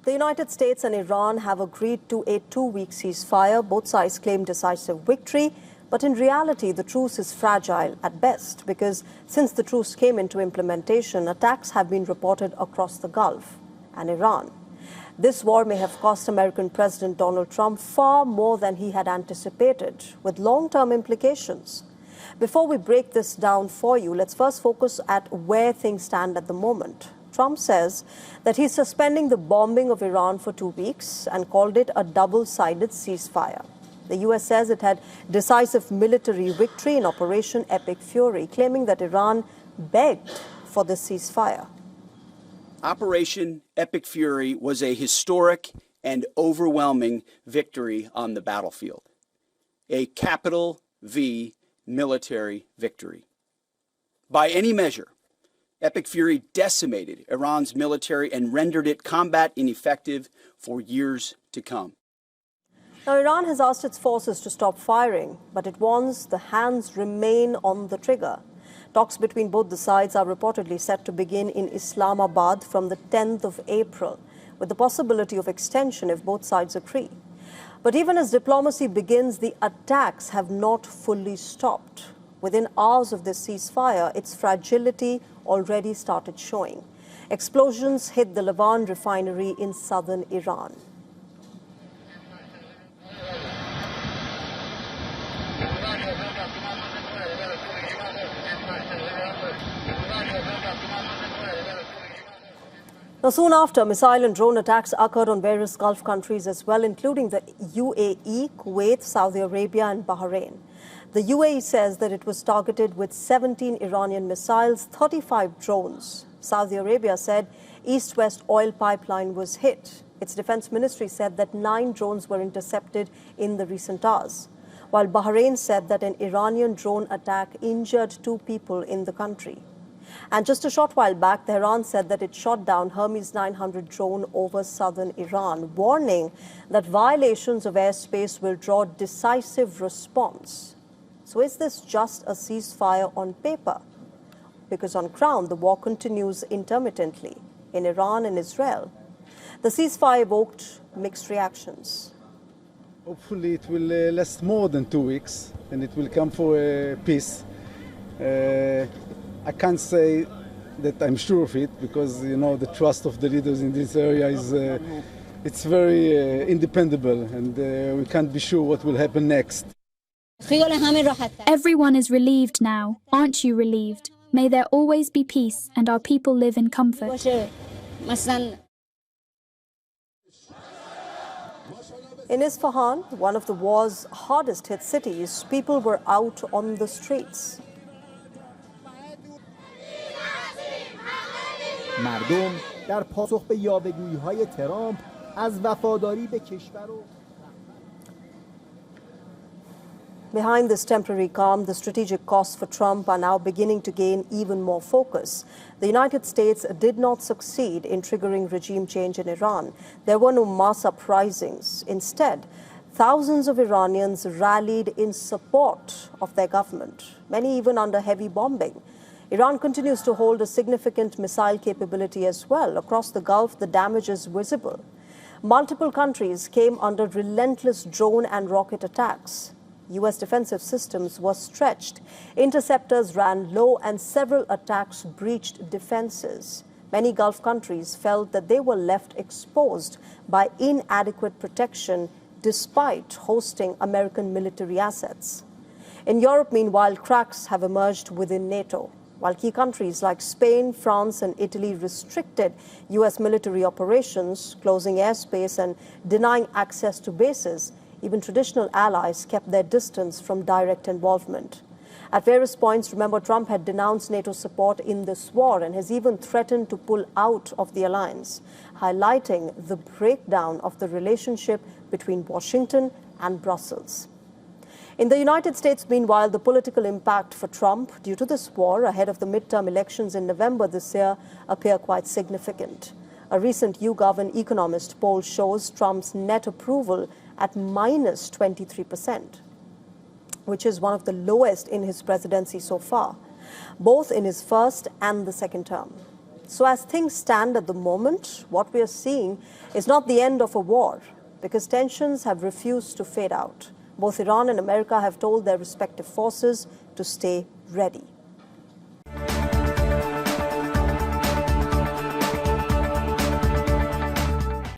The United States and Iran have agreed to a 2-week ceasefire. Both sides claim decisive victory, but in reality, the truce is fragile at best because since the truce came into implementation, attacks have been reported across the Gulf and Iran. This war may have cost American President Donald Trump far more than he had anticipated, with long-term implications. Before we break this down for you, let's first focus at where things stand at the moment. Trump says that he's suspending the bombing of Iran for 2 weeks and called it a double-sided ceasefire. The U.S. says it had decisive military victory in Operation Epic Fury, claiming that Iran begged for the ceasefire. Operation Epic Fury was a historic and overwhelming victory on the battlefield. A capital V military victory. By any measure, Epic Fury decimated Iran's military and rendered it combat ineffective for years to come. Now, Iran has asked its forces to stop firing, but it warns the hands remain on the trigger. Talks between both the sides are reportedly set to begin in Islamabad from the 10th of April, with the possibility of extension if both sides agree. But even as diplomacy begins, the attacks have not fully stopped. Within hours of this ceasefire, its fragility already started showing. Explosions hit the Lebanon refinery in southern Iran. Now, soon after, missile and drone attacks occurred on various Gulf countries as well, including the UAE, Kuwait, Saudi Arabia and Bahrain. The UAE says that it was targeted with 17 Iranian missiles, 35 drones. Saudi Arabia said east-west oil pipeline was hit. Its defense ministry said that 9 drones were intercepted in the recent hours, while Bahrain said that an Iranian drone attack injured 2 people in the country. And just a short while back, Tehran said that it shot down Hermes 900 drone over southern Iran, warning that violations of airspace will draw decisive response. So is this just a ceasefire on paper? Because on ground, the war continues intermittently in Iran and Israel. The ceasefire evoked mixed reactions. Hopefully it will last more than 2 weeks and it will come for peace. I can't say that I'm sure of it because, you know, the trust of the leaders in this area is it's very independable and we can't be sure what will happen next. Everyone is relieved now. Aren't you relieved? May there always be peace and our people live in comfort. In Isfahan, one of the war's hardest hit cities, people were out on the streets. مردم در پاسخ به یاوه‌گویی‌های ترامپ از وفاداری به کشور و Behind this temporary calm, the strategic costs for Trump are now beginning to gain even more focus. The United States did not succeed in triggering regime change in Iran. There were no mass uprisings. Instead, thousands of Iranians rallied in support of their government, many even under heavy bombing. Iran continues to hold a significant missile capability as well. Across the Gulf, the damage is visible. Multiple countries came under relentless drone and rocket attacks. U.S. defensive systems were stretched. Interceptors ran low and several attacks breached defenses. Many Gulf countries felt that they were left exposed by inadequate protection despite hosting American military assets. In Europe, meanwhile, cracks have emerged within NATO. While key countries like Spain, France and Italy restricted U.S. military operations, closing airspace and denying access to bases, even traditional allies kept their distance from direct involvement. At various points, remember, Trump had denounced NATO support in this war and has even threatened to pull out of the alliance, highlighting the breakdown of the relationship between Washington and Brussels. In the United States, meanwhile, the political impact for Trump due to this war ahead of the midterm elections in November this year appear quite significant. A recent YouGov and Economist poll shows Trump's net approval at minus 23%, which is one of the lowest in his presidency so far, both in his first and the second term. So as things stand at the moment, what we are seeing is not the end of a war, because tensions have refused to fade out. Both Iran and America have told their respective forces to stay ready.